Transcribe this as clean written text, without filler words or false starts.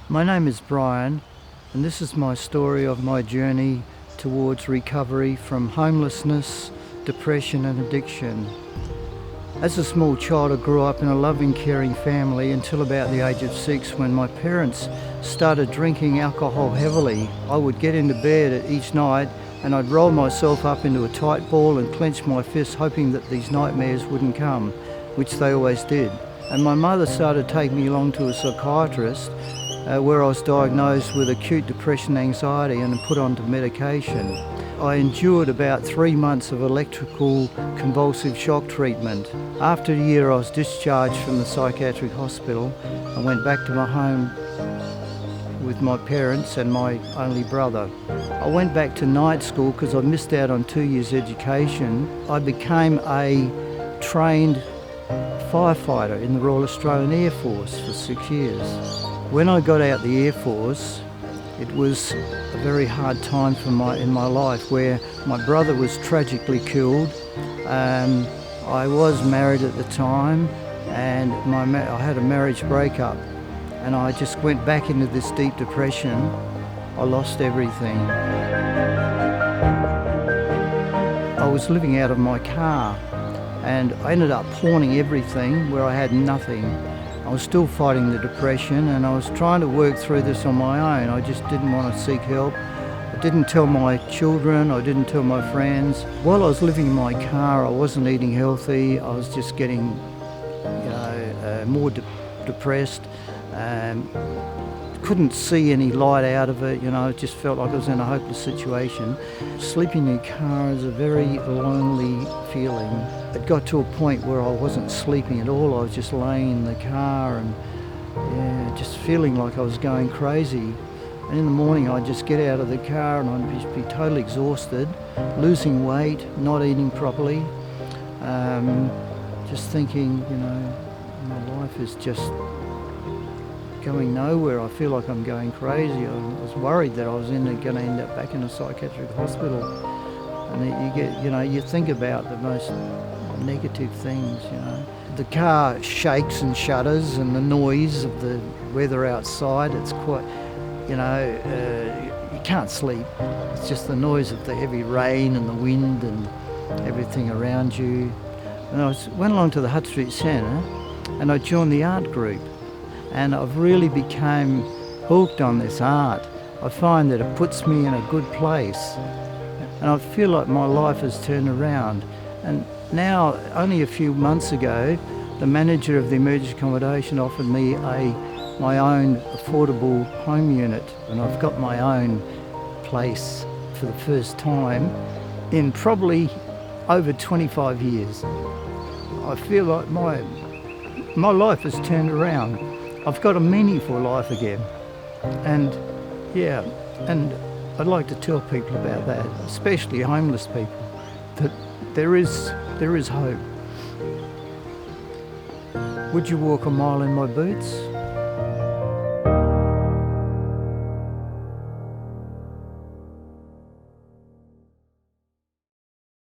My name is Brian, and this is my story of my journey towards recovery from homelessness, depression and addiction. As a small child, I grew up in a loving, caring family until about the age of 6, when my parents started drinking alcohol heavily. I would get into bed each night and I'd roll myself up into a tight ball and clench my fists, hoping that these nightmares wouldn't come, which they always did. And my mother started taking me along to a psychiatrist where I was diagnosed with acute depression anxiety and put onto medication. I endured about 3 months of electrical convulsive shock treatment. After a year, I was discharged from the psychiatric hospital and went back to my home with my parents and my only brother. I went back to night school because I missed out on 2 years' education. I became a trained firefighter in the Royal Australian Air Force for 6 years. When I got out the Air Force, it was a very hard time in my life, where my brother was tragically killed. I was married at the time, and I had a marriage breakup, and I just went back into this deep depression. I lost everything. I was living out of my car, and I ended up pawning everything where I had nothing. I was still fighting the depression, and I was trying to work through this on my own. I just didn't want to seek help. I didn't tell my children, I didn't tell my friends. While I was living in my car, I wasn't eating healthy. I was just getting, more depressed. Couldn't see any light out of it, it just felt like I was in a hopeless situation. Sleeping in a car is a very lonely feeling. It got to a point where I wasn't sleeping at all. I was just laying in the car and just feeling like I was going crazy. And in the morning I'd just get out of the car and I'd just be totally exhausted, losing weight, not eating properly, just thinking, my life is just going nowhere. I feel like I'm going crazy. I was worried that I was going to end up back in a psychiatric hospital. And you think about the most negative things, The car shakes and shudders, and the noise of the weather outside, it's quite, you can't sleep. It's just the noise of the heavy rain and the wind and everything around you. And I went along to the Hutt Street Centre and I joined the art group. And I've really become hooked on this art. I find that it puts me in a good place. And I feel like my life has turned around. And now, only a few months ago, the manager of the emergency accommodation offered me my own affordable home unit. And I've got my own place for the first time in probably over 25 years. I feel like my life has turned around. I've got a meaningful life again, and I'd like to tell people about that, especially homeless people, that there is hope. Would you walk a mile in my boots?